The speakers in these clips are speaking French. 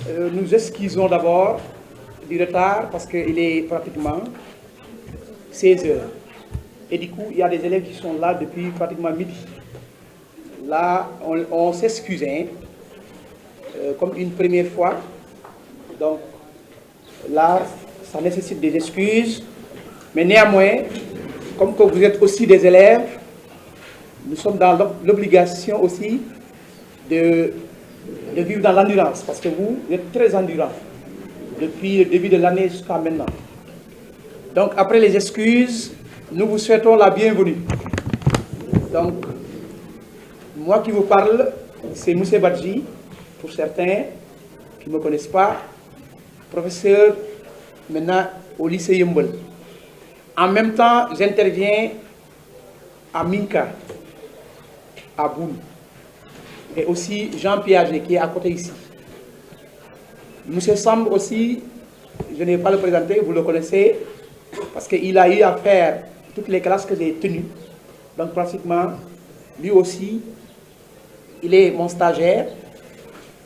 nous excusons d'abord du retard parce qu'il est pratiquement 16 heures. Et du coup, il y a des élèves qui sont là depuis pratiquement midi. Là, on s'excuse, comme une première fois. Donc, là, ça nécessite des excuses. Mais néanmoins, comme que vous êtes aussi des élèves, nous sommes dans l'obligation aussi de vivre dans l'endurance. Parce que vous êtes très endurants depuis le début de l'année jusqu'à maintenant. Donc, après les excuses, nous vous souhaitons la bienvenue. Donc, moi qui vous parle, c'est Moussé Badji, pour certains qui ne me connaissent pas, professeur maintenant au lycée Yumbel. En même temps, j'interviens à Minka, à Boune, et aussi Jean Piaget qui est à côté ici. Monsieur Samb aussi, je ne vais pas le présenter, vous le connaissez, parce qu'il a eu à faire toutes les classes que j'ai tenues. Donc pratiquement, lui aussi, il est mon stagiaire,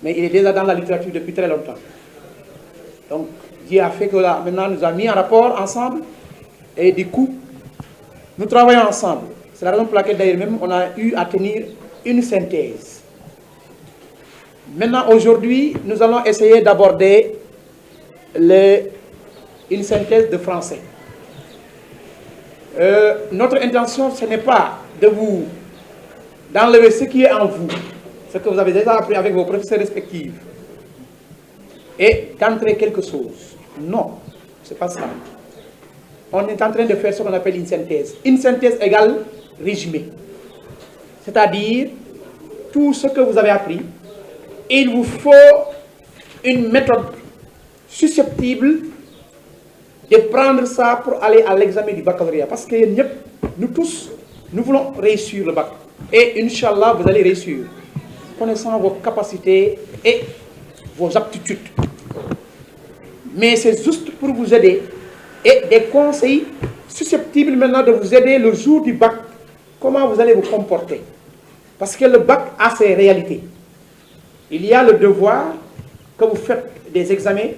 mais il est déjà dans la littérature depuis très longtemps. Donc Dieu a fait que là, maintenant, nous a mis en rapport ensemble, et du coup, nous travaillons ensemble. C'est la raison pour laquelle d'ailleurs même on a eu à tenir une synthèse. Maintenant, aujourd'hui, nous allons essayer d'aborder une synthèse de français. Notre intention, ce n'est pas de vous d'enlever ce qui est en vous, ce que vous avez déjà appris avec vos professeurs respectifs, et d'entrer quelque chose. Non, ce n'est pas ça. On est en train de faire ce qu'on appelle une synthèse. Une synthèse égale résumé. C'est-à-dire, tout ce que vous avez appris, il vous faut une méthode susceptible de prendre ça pour aller à l'examen du baccalauréat. Parce que nous tous, nous voulons réussir le bac. Et Inch'Allah, vous allez réussir. Connaissant vos capacités et vos aptitudes. Mais c'est juste pour vous aider. Et des conseils susceptibles maintenant de vous aider le jour du bac. Comment vous allez vous comporter. Parce que le bac a ses réalités. Il y a le devoir que vous faites des examens,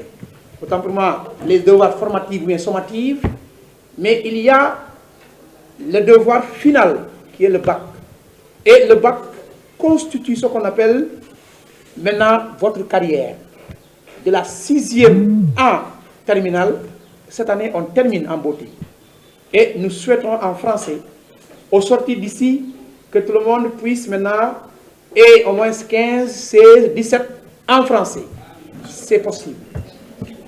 autant pour moi les devoirs formatifs ou bien sommatifs, mais il y a le devoir final qui est le bac. Et le bac constitue ce qu'on appelle maintenant votre carrière. De la 6e en terminale, cette année on termine en beauté. Et nous souhaitons en français, au sortir d'ici, que tout le monde puisse maintenant, et au moins 15, 16, 17 en français. C'est possible.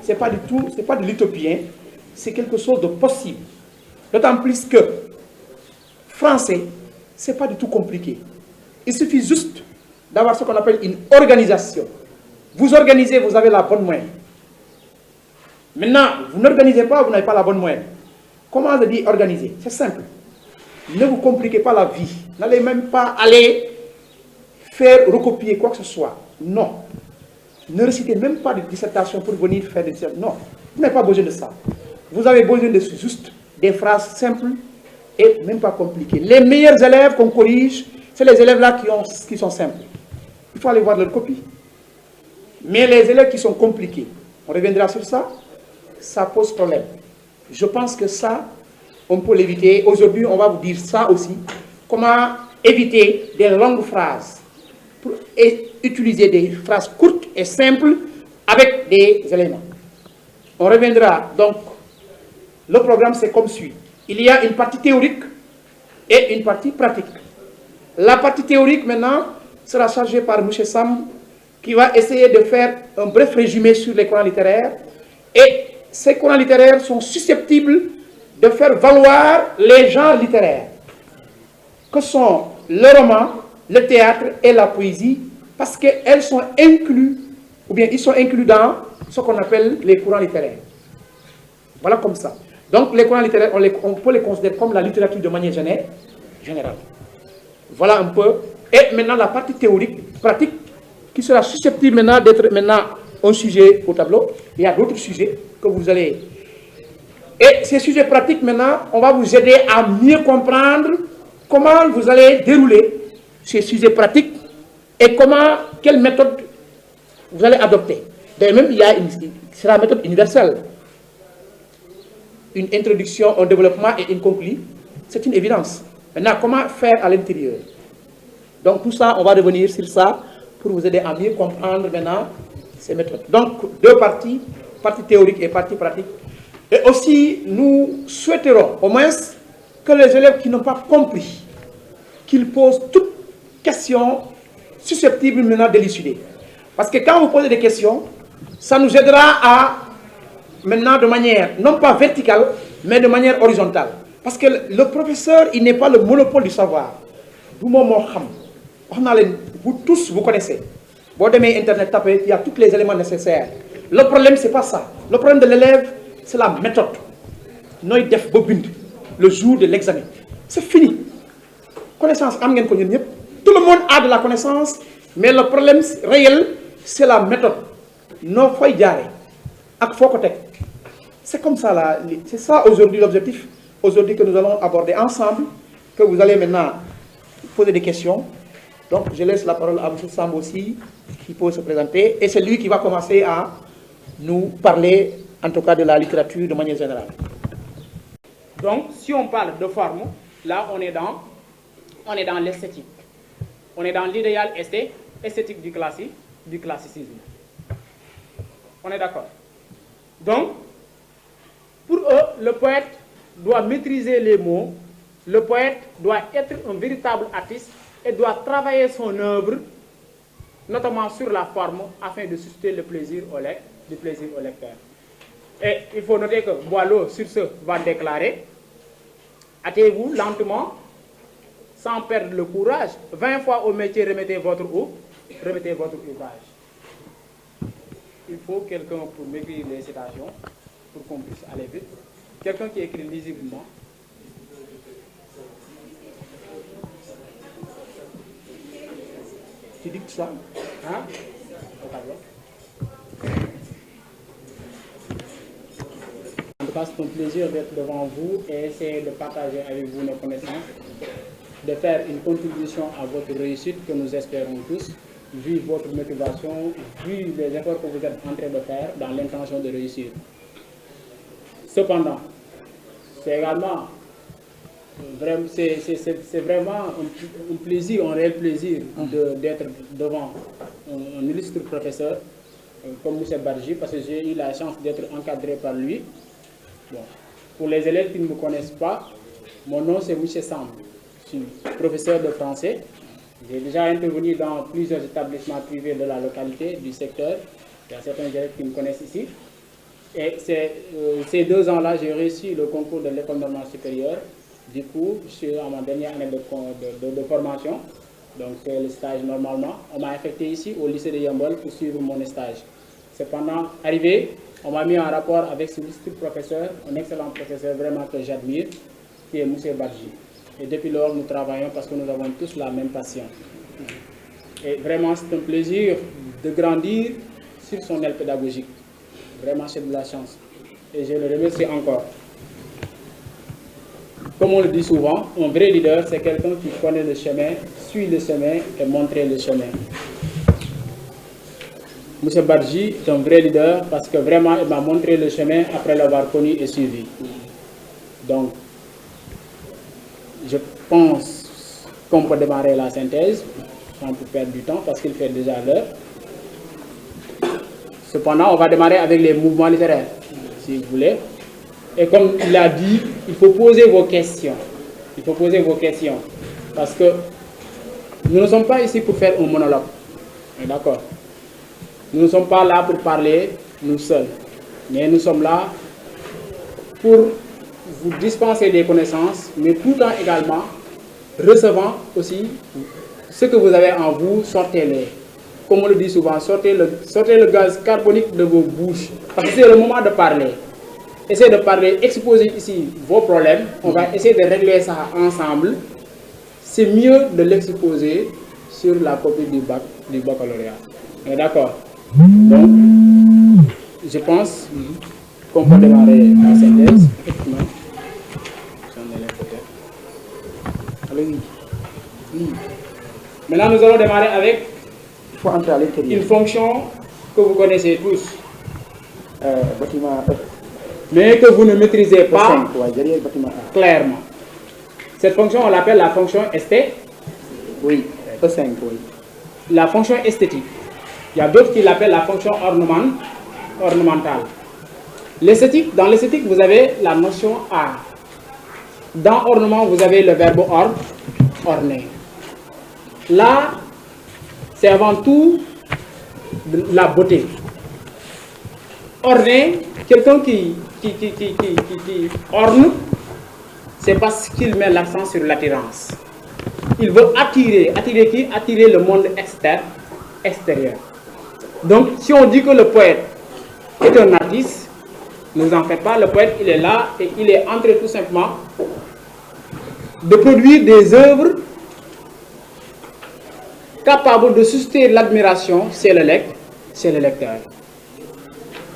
Ce n'est pas du tout, c'est pas de l'utopie, c'est quelque chose de possible. D'autant plus que français, ce n'est pas du tout compliqué. Il suffit juste d'avoir ce qu'on appelle une organisation. Vous organisez, vous avez la bonne moyenne. Maintenant, vous n'organisez pas, vous n'avez pas la bonne moyenne. Comment je dis organiser? C'est simple. Ne vous compliquez pas la vie. N'allez même pas aller faire recopier quoi que ce soit. Non. Ne récitez même pas de dissertation pour venir faire des dissertations. Non. Vous n'avez pas besoin de ça. Vous avez besoin de juste des phrases simples et même pas compliquées. Les meilleurs élèves qu'on corrige, c'est les élèves-là qui sont simples. Il faut aller voir leur copie. Mais les élèves qui sont compliqués, on reviendra sur ça, ça pose problème. Je pense que ça, on peut l'éviter. Aujourd'hui, on va vous dire ça aussi. Comment éviter des longues phrases pour utiliser des phrases courtes et simples avec des éléments. On reviendra. Donc, le programme, c'est comme suit. Il y a une partie théorique et une partie pratique. La partie théorique, maintenant, sera chargée par M. Sam, qui va essayer de faire un bref résumé sur les courants littéraires. Et ces courants littéraires sont susceptibles de faire valoir les genres littéraires, que sont le roman, le théâtre et la poésie, parce qu'elles sont inclus, ou bien ils sont inclus dans ce qu'on appelle les courants littéraires. Voilà comme ça. Donc les courants littéraires, on peut les considérer comme la littérature de manière générale. Voilà un peu. Et maintenant la partie théorique, pratique, qui sera susceptible maintenant d'être maintenant un sujet au tableau. Il y a d'autres sujets que vous allez... Et ces sujets pratiques, maintenant, on va vous aider à mieux comprendre comment vous allez dérouler ces sujets pratiques et quelle méthode vous allez adopter. Et même, c'est la méthode universelle. Une introduction, un développement et une conclusion, c'est une évidence. Maintenant, comment faire à l'intérieur? Donc tout ça, on va revenir sur ça pour vous aider à mieux comprendre maintenant ces méthodes. Donc, deux parties, partie théorique et partie pratique. Et aussi, nous souhaiterons au moins que les élèves qui n'ont pas compris, qu'ils posent toutes questions susceptibles maintenant d'élucider. Parce que quand vous posez des questions, ça nous aidera à, maintenant de manière, non pas verticale, mais de manière horizontale. Parce que le professeur, il n'est pas le monopole du savoir. Vous tous, vous connaissez. Vous avez Internet tapé, il y a tous les éléments nécessaires. Le problème, ce n'est pas ça. Le problème de l'élève, c'est la méthode. Le jour de l'examen. C'est fini. Connaissance, tout le monde a de la connaissance, mais le problème réel, c'est la méthode. C'est comme ça là. C'est ça aujourd'hui l'objectif. Aujourd'hui que nous allons aborder ensemble, que vous allez maintenant poser des questions. Donc je laisse la parole à M. Samb aussi, qui peut se présenter. Et c'est lui qui va commencer à nous parler, en tout cas de la littérature de manière générale. Donc si on parle de forme, là on est dans l'esthétique. On est dans l'idéal esthétique du classicisme. On est d'accord. Donc, pour eux, le poète doit maîtriser les mots, le poète doit être un véritable artiste et doit travailler son œuvre, notamment sur la forme, afin de susciter le plaisir au lecteur. Et il faut noter que Boileau, sur ce, va déclarer « Hâtez-vous lentement, sans perdre le courage, 20 fois au métier, remettez votre ouvrage. » Il faut quelqu'un pour m'écrire les citations, pour qu'on puisse aller vite. Quelqu'un qui écrit lisiblement. Tu dis ça? Hein? En tout cas, c'est un plaisir d'être devant vous et essayer de partager avec vous nos connaissances, de faire une contribution à votre réussite que nous espérons tous, vu votre motivation, vu les efforts que vous êtes en train de faire dans l'intention de réussir. Cependant, c'est également c'est vraiment un plaisir, un réel plaisir d'être devant un illustre professeur comme M. Badji, parce que j'ai eu la chance d'être encadré par lui. Bon. Pour les élèves qui ne me connaissent pas, mon nom c'est M. Samb. Je suis professeur de français. J'ai déjà intervenu dans plusieurs établissements privés de la localité, du secteur. Il y a certains élèves qui me connaissent ici. Et ces 2 ans-là, j'ai réussi le concours de l'école normale supérieure. Du coup, je suis à ma dernière année de formation. Donc, c'est le stage normalement. On m'a affecté ici au lycée de Yambol pour suivre mon stage. Cependant, arrivé, on m'a mis en rapport avec ce professeur, un excellent professeur vraiment que j'admire, qui est M. Badji. Et depuis lors, nous travaillons parce que nous avons tous la même passion. Et vraiment, c'est un plaisir de grandir sur son aile pédagogique. Vraiment, c'est de la chance. Et je le remercie encore. Comme on le dit souvent, un vrai leader, c'est quelqu'un qui connaît le chemin, suit le chemin et montre le chemin. M. Badji est un vrai leader parce que vraiment, il m'a montré le chemin après l'avoir connu et suivi. Donc, je pense qu'on peut démarrer la synthèse sans perdre du temps parce qu'il fait déjà l'heure. Cependant, on va démarrer avec les mouvements littéraires, si vous voulez. Et comme il a dit, il faut poser vos questions. Il faut poser vos questions. Parce que nous ne sommes pas ici pour faire un monologue. D'accord? Nous ne sommes pas là pour parler nous seuls. Mais nous sommes là pour vous dispenser des connaissances, mais tout en également recevant aussi ce que vous avez en vous, sortez-les. Comme on le dit souvent, sortez le gaz carbonique de vos bouches. Parce que c'est le moment de parler. Essayez de parler, exposer ici vos problèmes. On va essayer de régler ça ensemble. C'est mieux de l'exposer sur la copie du baccalauréat. D'accord? Donc, je pense qu'on peut démarrer la synthèse. Maintenant, nous allons démarrer avec une fonction que vous connaissez tous, mais que vous ne maîtrisez pas clairement. Cette fonction, on l'appelle la fonction esthétique. Oui, E5, oui. La fonction esthétique. Il y a d'autres qui l'appellent la fonction ornementale. L'esthétique, dans l'esthétique, vous avez la notion art. Dans ornement, vous avez le verbe orner. Là, c'est avant tout de la beauté. Orner, quelqu'un qui orne, c'est parce qu'il met l'accent sur l'attirance. Il veut attirer qui? Attirer le monde extérieur. Donc, si on dit que le poète est un artiste, ne vous en faites pas, le poète, il est là et il est en train tout simplement de produire des œuvres capables de susciter l'admiration chez le lecteur.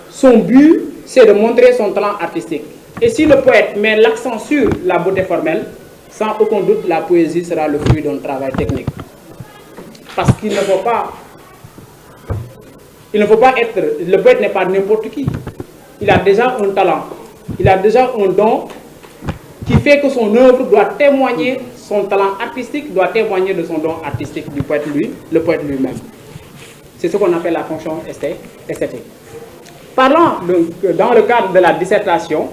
Son but, c'est de montrer son talent artistique. Et si le poète met l'accent sur la beauté formelle, sans aucun doute, la poésie sera le fruit d'un travail technique. Parce qu'il ne faut pas être... Le poète n'est pas n'importe qui. Il a déjà un talent. Il a déjà un don qui fait que son œuvre doit témoigner, son talent artistique doit témoigner de son don artistique du poète le poète lui-même. C'est ce qu'on appelle la fonction esthétique. Parlant dans le cadre de la dissertation,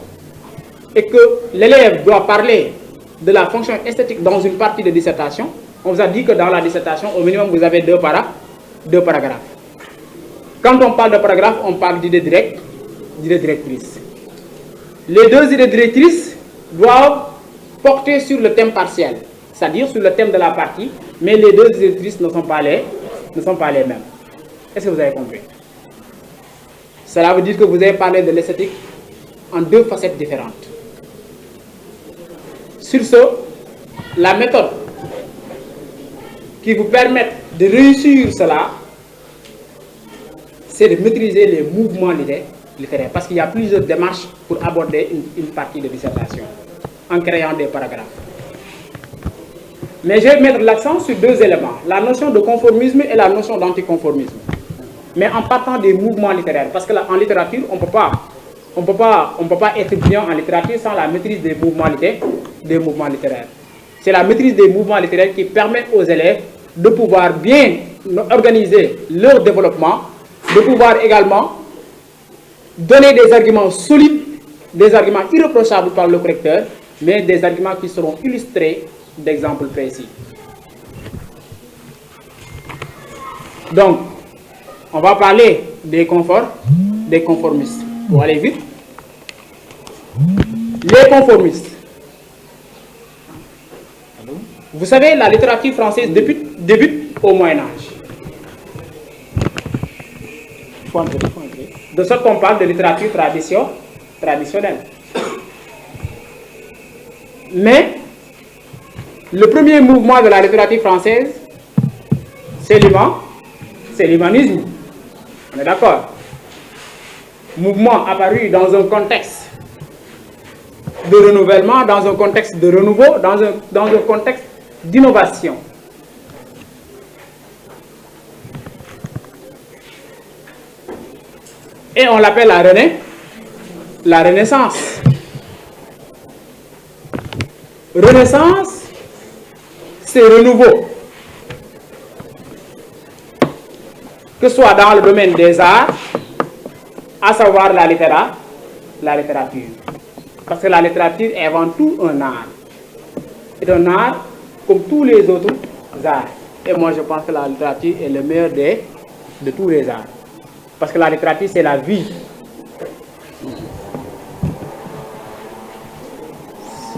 et que l'élève doit parler de la fonction esthétique dans une partie de dissertation, on vous a dit que dans la dissertation, au minimum, vous avez deux paragraphes. Quand on parle de paragraphe, on parle d'idées directrices. Les deux idées directrices doivent porter sur le thème partiel, c'est-à-dire sur le thème de la partie, mais les deux idées directrices ne sont pas les mêmes. Est-ce que vous avez compris? Cela veut dire que vous avez parlé de l'esthétique en deux facettes différentes. Sur ce, la méthode qui vous permet de réussir cela, c'est de maîtriser les mouvements littéraires. Parce qu'il y a plusieurs démarches pour aborder une partie de dissertation, en créant des paragraphes. Mais je vais mettre l'accent sur deux éléments, la notion de conformisme et la notion d'anticonformisme. Mais en partant des mouvements littéraires, parce qu'en littérature, on ne peut pas être brillant en littérature sans la maîtrise des mouvements littéraires. C'est la maîtrise des mouvements littéraires qui permet aux élèves de pouvoir bien organiser leur développement, de pouvoir également donner des arguments solides, des arguments irréprochables par le correcteur, mais des arguments qui seront illustrés d'exemples précis. Donc, on va parler des conformistes. Pour aller vite. Les conformistes. Vous savez, la littérature française débute au Moyen-Âge. De sorte qu'on parle de littérature traditionnelle. Mais, le premier mouvement de la littérature française, c'est l'humanisme. On est d'accord? Mouvement apparu dans un contexte de renouvellement, dans un contexte de renouveau, dans un contexte d'innovation. Et on l'appelle la Renaissance. Renaissance, c'est renouveau. Que ce soit dans le domaine des arts, à savoir la littérature. Parce que la littérature est avant tout un art. C'est un art comme tous les autres arts. Et moi, je pense que la littérature est le meilleur de tous les arts. Parce que la littérature, c'est la vie.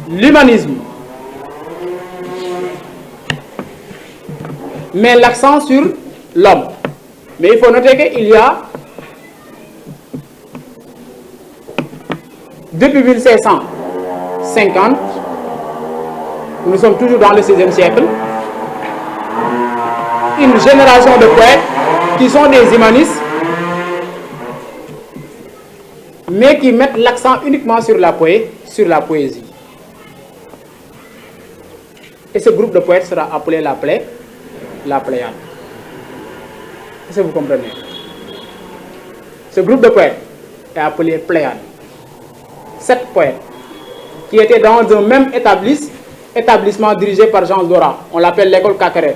L'humanisme met l'accent sur l'homme. Mais il faut noter qu'il y a, depuis 1550, nous sommes toujours dans le 16e siècle, une génération de poètes qui sont des humanistes, mais qui mettent l'accent uniquement sur la poésie. Et ce groupe de poètes sera appelé la Pléiade. Est-ce que vous comprenez? Ce groupe de poètes est appelé Pléiade. 7 poètes qui étaient dans un même établissement dirigé par Jean Zora. On l'appelle l'école Cacré.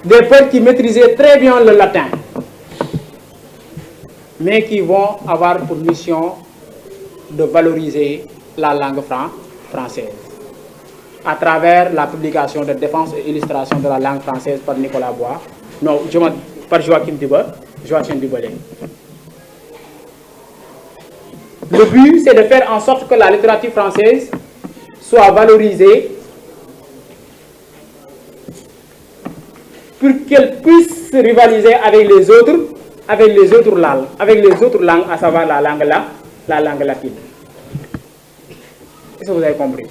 Des poètes qui maîtrisaient très bien le latin, mais qui vont avoir pour mission de valoriser la langue française à travers la publication de défense et illustration de la langue française par Nicolas Bois, non, par Joachim Dubollet. Le but, c'est de faire en sorte que la littérature française soit valorisée pour qu'elle puisse rivaliser avec les autres langues, à savoir la langue latine. Est-ce que vous avez compris?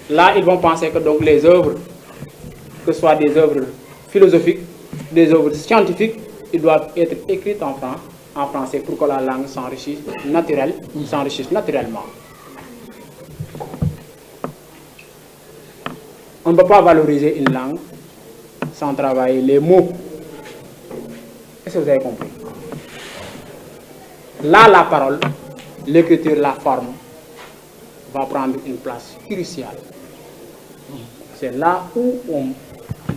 Là, ils vont penser que donc les œuvres, que ce soit des œuvres philosophiques, des œuvres scientifiques, ils doivent être écrites en français pour que la langue s'enrichisse naturellement. On ne peut pas valoriser une langue sans travailler les mots. Est-ce que vous avez compris? Là, la parole, l'écriture, la forme, va prendre une place cruciale. C'est là où on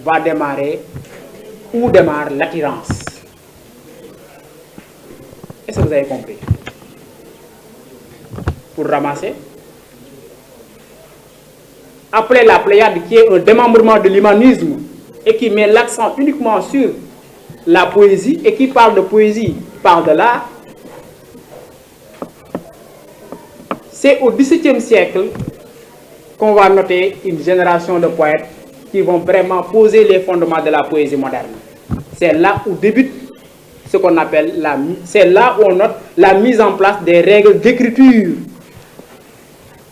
va démarrer, où démarre l'attirance. Est-ce que vous avez compris? Pour ramasser, après la Pléiade, qui est un démembrement de l'humanisme et qui met l'accent uniquement sur la poésie et qui parle de poésie, parle de l'art, c'est au XVIIe siècle qu'on va noter une génération de poètes qui vont vraiment poser les fondements de la poésie moderne. C'est là où débute ce qu'on appelle c'est là où on note la mise en place des règles d'écriture.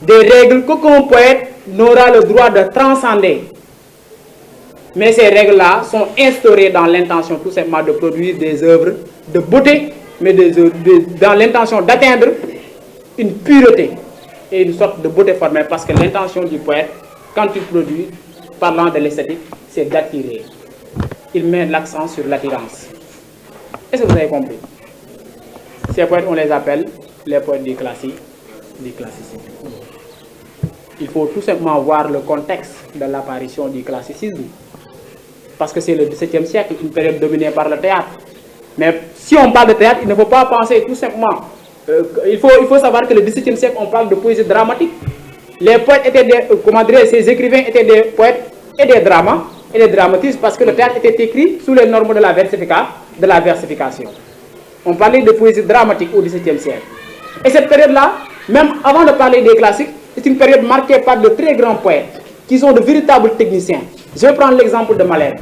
Des règles qu'aucun poète n'aura le droit de transcender. Mais ces règles-là sont instaurées dans l'intention tout simplement de produire des œuvres de beauté, mais dans l'intention d'atteindre une pureté et une sorte de beauté formelle, parce que l'intention du poète, quand il produit, parlant de l'esthétique, c'est d'attirer. Il met l'accent sur l'attirance. Est-ce que vous avez compris? Ces poètes, on les appelle les poètes du classicisme. Il faut tout simplement voir le contexte de l'apparition du classicisme, parce que c'est le XVIIe siècle, une période dominée par le théâtre. Mais si on parle de théâtre, il ne faut pas penser tout simplement. Il faut savoir que le XVIIe siècle, on parle de poésie dramatique. Les poètes étaient ces écrivains étaient des poètes et des dramatistes, parce que le théâtre était écrit sous les normes de la versification. On parlait de poésie dramatique au XVIIe siècle. Et cette période-là, même avant de parler des classiques, c'est une période marquée par de très grands poètes qui sont de véritables techniciens. Je vais prendre l'exemple de Malherbe,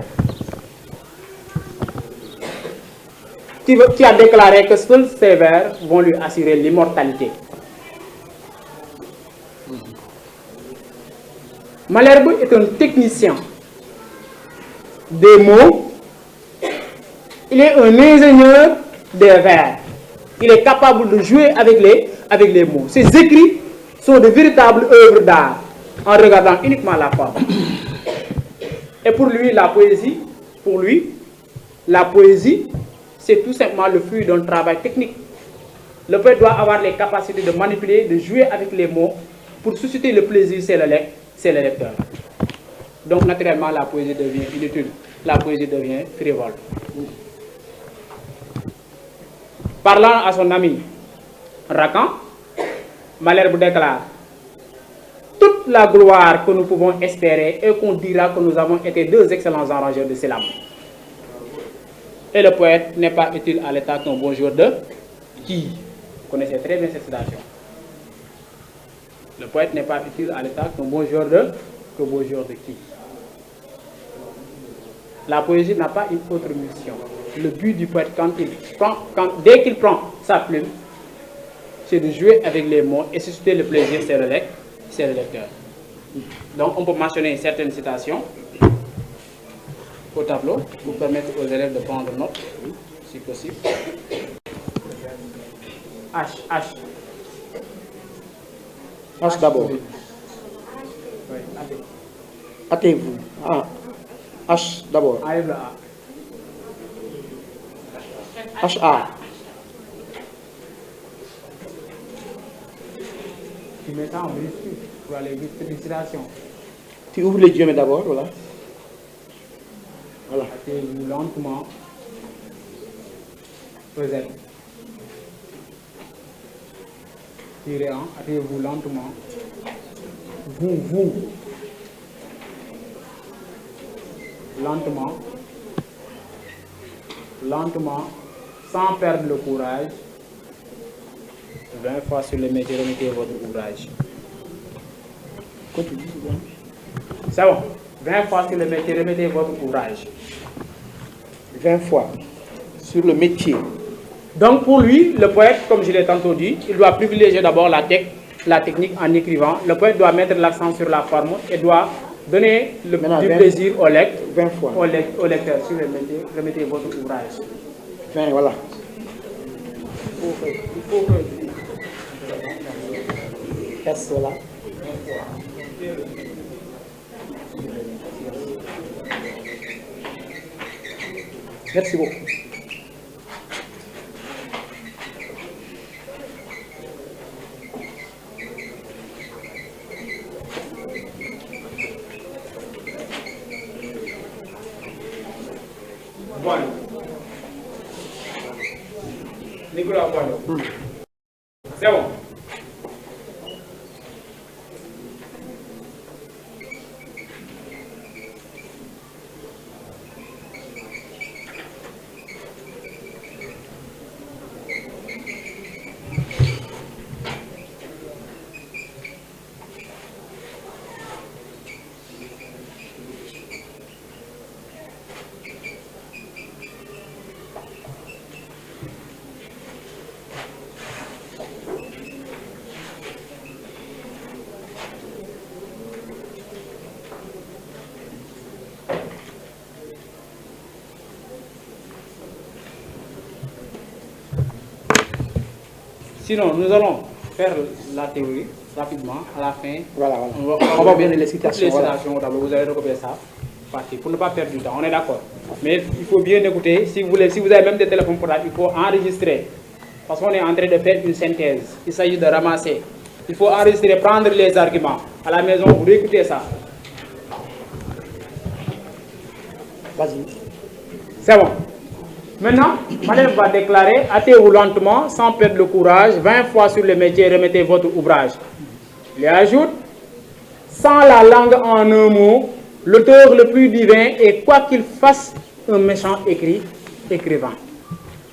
qui a déclaré que seuls ses vers vont lui assurer l'immortalité. Malherbe est un technicien des mots, il est un ingénieur des vers. Il est capable de jouer avec les mots. Ses écrits sont de véritables œuvres d'art en regardant uniquement la forme. Et pour lui, la poésie, c'est tout simplement le fruit d'un travail technique. Le poète doit avoir les capacités de manipuler, de jouer avec les mots pour susciter le plaisir, c'est le lecteur. Donc naturellement, la poésie devient inutile, la poésie devient frivole. Parlant à son ami Racan, Malherbe déclare: toute la gloire que nous pouvons espérer est qu'on dira que nous avons été deux excellents arrangeurs de syllabes. Et le poète n'est pas utile à l'état qu'un bon joueur de qui? Vous connaissez très bien cette citation. Le poète n'est pas utile à l'état qu'un bon joueur de qui? La poésie n'a pas une autre mission. Le but du poète, dès qu'il prend sa plume, c'est de jouer avec les mots et susciter le plaisir, c'est le lecteur. Donc on peut mentionner certaines citations au tableau pour permettre aux élèves de prendre note, si possible. H d'abord. Oui, Hâtez-vous. H d'abord. Enlève le A. HA. Tu mets ça en minuscule pour aller vite, félicitations. Tu ouvres les guillemets d'abord, voilà. Voilà. Hâtez-vous lentement. Peut-être. Tirez un, hâtez-vous lentement. Vous. Lentement. Lentement, sans perdre le courage. 20 fois sur le métier, remettez votre ouvrage. Continue. C'est bon. 20 fois sur le métier, remettez votre ouvrage. 20 fois sur le métier. Donc pour lui, le poète, comme je l'ai tantôt dit, il doit privilégier d'abord la technique en écrivant. Le poète doit mettre l'accent sur la forme et doit donner du plaisir au lecteur. 20 fois. Au lecteur sur le métier, remettez votre ouvrage. 20, voilà. Il faut que Reste là. Merci beaucoup. Bueno. Nicolas, bueno. C'est bon. Sinon, nous allons faire la théorie rapidement à la fin. Voilà. On va bien les citations. Les citations au tableau, vous allez recopier ça. Parti, pour ne pas perdre du temps, on est d'accord. Mais il faut bien écouter. Si vous avez même des téléphones portables, il faut enregistrer. Parce qu'on est en train de faire une synthèse. Il s'agit de ramasser. Il faut enregistrer, prendre les arguments. À la maison, vous réécoutez ça. Vas-y. C'est bon. Maintenant, Madame va déclarer, hâtez-vous lentement, sans perdre le courage, 20 fois sur le métier, remettez votre ouvrage. Il ajoute, sans la langue en un mot, l'auteur le plus divin est, quoi qu'il fasse, un méchant écrivain.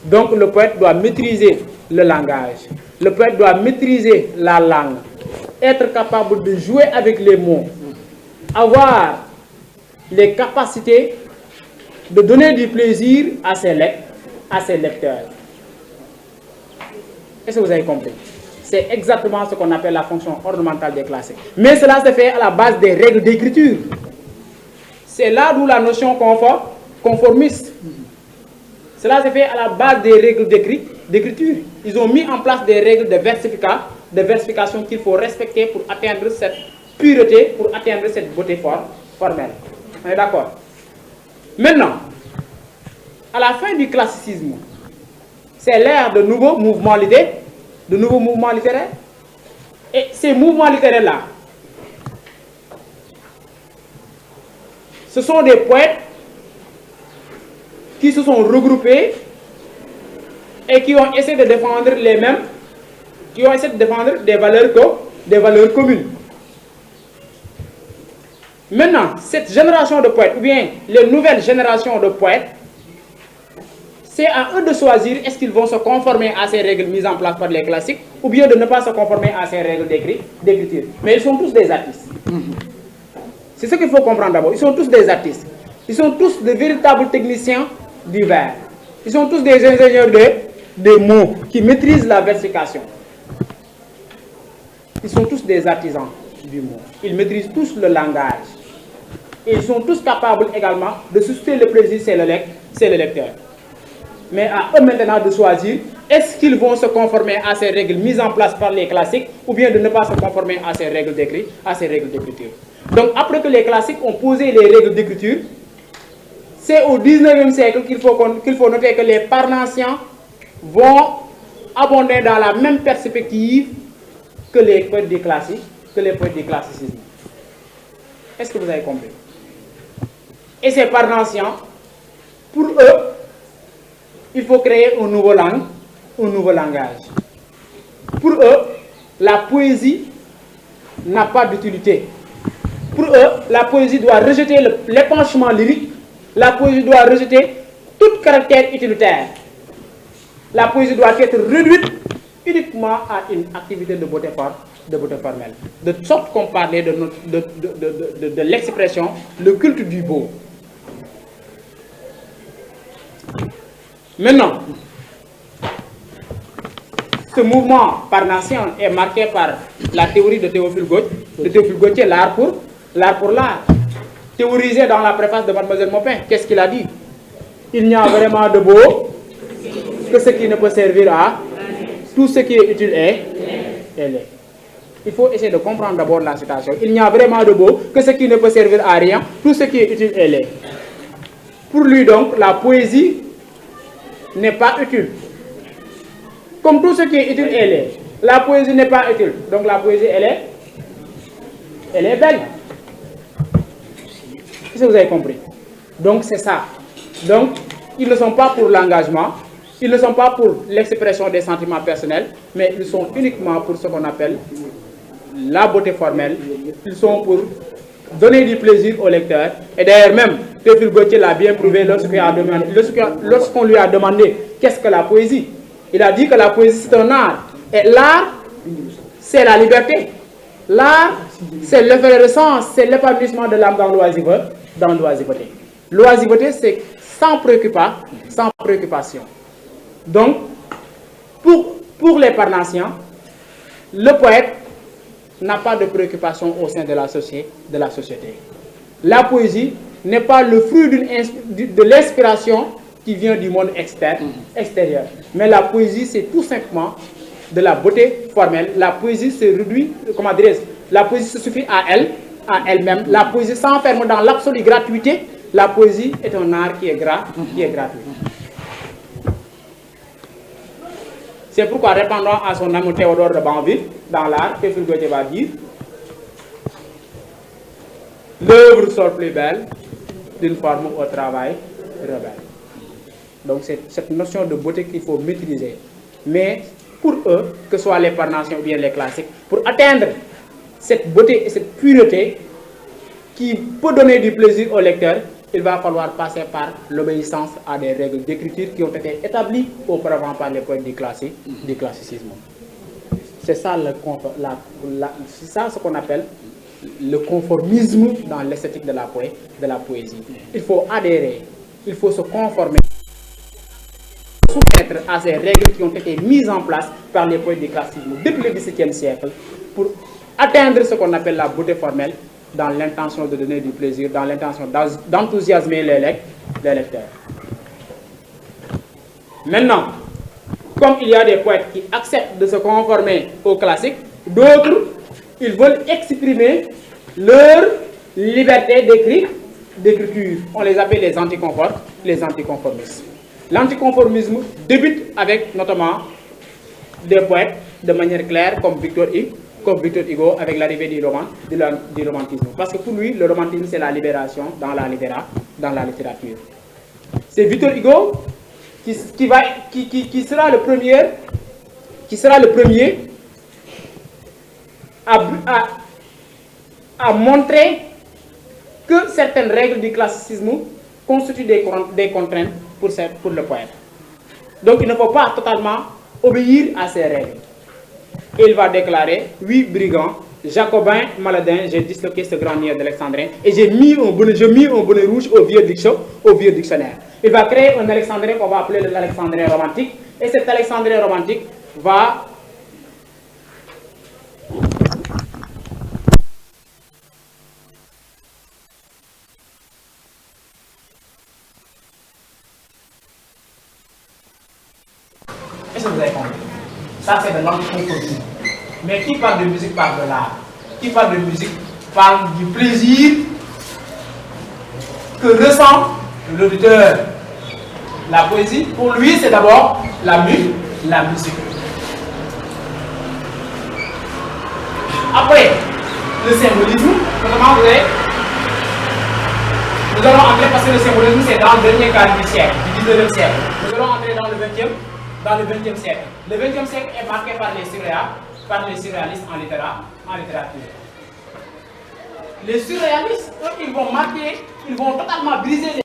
Donc le poète doit maîtriser le langage, le poète doit maîtriser la langue, être capable de jouer avec les mots, avoir les capacités de donner du plaisir à ses lecteurs. Est-ce que vous avez compris? C'est exactement ce qu'on appelle la fonction ornementale des classiques. Mais cela se fait à la base des règles d'écriture. C'est là d'où la notion conformiste. Cela se fait à la base des règles d'écriture. Ils ont mis en place des règles de versification qu'il faut respecter pour atteindre cette pureté, pour atteindre cette beauté formelle. On est d'accord? Maintenant, à la fin du classicisme, c'est l'ère de nouveaux mouvements littéraires. Et ces mouvements littéraires-là, ce sont des poètes qui se sont regroupés et qui ont essayé de défendre des valeurs communes. Maintenant, cette génération de poètes, ou bien les nouvelles générations de poètes, c'est à eux de choisir est-ce qu'ils vont se conformer à ces règles mises en place par les classiques, ou bien de ne pas se conformer à ces règles d'écriture. Mais ils sont tous des artistes. C'est ce qu'il faut comprendre d'abord. Ils sont tous des artistes. Ils sont tous de véritables techniciens du vers. Ils sont tous des ingénieurs des mots qui maîtrisent la versification. Ils sont tous des artisans du mot. Ils maîtrisent tous le langage. Et ils sont tous capables également de susciter le plaisir, c'est le lecteur. Mais à eux maintenant de choisir, est-ce qu'ils vont se conformer à ces règles mises en place par les classiques, ou bien de ne pas se conformer à ces règles d'écriture. Donc après que les classiques ont posé les règles d'écriture, c'est au 19e siècle qu'il faut noter que les Parnassiens vont abonder dans la même perspective que les poètes du classicisme. Est-ce que vous avez compris? Et ces Parnassiens, pour eux, il faut créer un nouveau langage. Pour eux, la poésie n'a pas d'utilité. Pour eux, la poésie doit rejeter l'épanchement lyrique. La poésie doit rejeter tout caractère utilitaire. La poésie doit être réduite uniquement à une activité de beauté formelle. De sorte qu'on parlait de l'expression, le culte du beau. Maintenant, ce mouvement parnassien est marqué par la théorie de Théophile Gautier, l'art pour l'art. Théorisé dans la préface de Mademoiselle Maupin, qu'est-ce qu'il a dit? Il n'y a vraiment de beau que ce qui ne peut servir à tout ce qui est utile est laid. Il faut essayer de comprendre d'abord la citation. Il n'y a vraiment de beau que ce qui ne peut servir à rien, tout ce qui est utile est laid. Pour lui donc, la poésie n'est pas utile. Comme tout ce qui est utile est laid. La poésie n'est pas utile. Donc la poésie, elle est belle. Est-ce que vous avez compris? Donc c'est ça. Donc, ils ne sont pas pour l'engagement, ils ne sont pas pour l'expression des sentiments personnels, mais ils sont uniquement pour ce qu'on appelle la beauté formelle. Ils sont pour donner du plaisir au lecteur. Et d'ailleurs même, Théophile Gautier l'a bien prouvé lorsqu'on lui a demandé qu'est-ce que la poésie. Il a dit que la poésie c'est un art. Et l'art, c'est la liberté. L'art, c'est l'effervescence, c'est l'épanouissement de l'âme dans l'oisiveté. L'oisiveté, c'est sans préoccupation. Donc, pour les Parnassiens, le poète n'a pas de préoccupation au sein de la société. La poésie n'est pas le fruit de l'inspiration qui vient du monde extérieur. Mais la poésie, c'est tout simplement de la beauté formelle. La poésie se réduit, comment dirais-je, la poésie se suffit à elle-même. La poésie s'enferme dans l'absolue gratuité. La poésie est un art qui est gratuit. C'est pourquoi, répondant à son ami Théodore de Banville, dans l'art, Théophile Gautier va dire: l'œuvre sort plus belle d'une forme au travail rebelle. Donc c'est cette notion de beauté qu'il faut maîtriser. Mais pour eux, que ce soit les Parnassiens ou bien les classiques, pour atteindre cette beauté et cette pureté qui peut donner du plaisir au lecteur, il va falloir passer par l'obéissance à des règles d'écriture qui ont été établies auparavant par les poètes du classicisme. C'est ça, c'est ça ce qu'on appelle le conformisme dans l'esthétique de la poésie. Il faut adhérer, il faut se conformer, soumettre à ces règles qui ont été mises en place par les poètes du classicisme depuis le XVIIe siècle pour atteindre ce qu'on appelle la beauté formelle, dans l'intention de donner du plaisir, dans l'intention d'enthousiasmer les lecteurs. Maintenant, comme il y a des poètes qui acceptent de se conformer aux classiques, d'autres, ils veulent exprimer leur liberté d'écriture. On les appelle les anticonformistes. L'anticonformisme débute avec notamment des poètes de manière claire comme Victor Hugo avec l'arrivée du romantisme. Parce que pour lui, le romantisme, c'est la libération dans la littérature. C'est Victor Hugo qui sera le premier à montrer que certaines règles du classicisme constituent des contraintes pour le poète. Donc il ne faut pas totalement obéir à ces règles. Et il va déclarer: oui, brigands, jacobins, maladins, j'ai disloqué ce grand niais d'Alexandrin et j'ai mis un bonnet rouge au vieux dictionnaire. Il va créer un alexandrin qu'on va appeler l'alexandrin romantique. Et cet alexandrin romantique va Est-ce que vous avez compris? Ça, c'est de l'anticonformisme. Mais qui parle de musique parle de l'art. Qui parle de musique parle du plaisir que ressent l'auditeur, la poésie, pour lui, c'est d'abord la musique. Après, le symbolisme, notamment, nous allons entrer, parce que le symbolisme, c'est dans le dernier quart du siècle, du 19e siècle. Nous allons entrer dans le 20e siècle. Le 20e siècle est marqué par les surréalistes en littérature. Les surréalistes, eux, ils vont totalement briser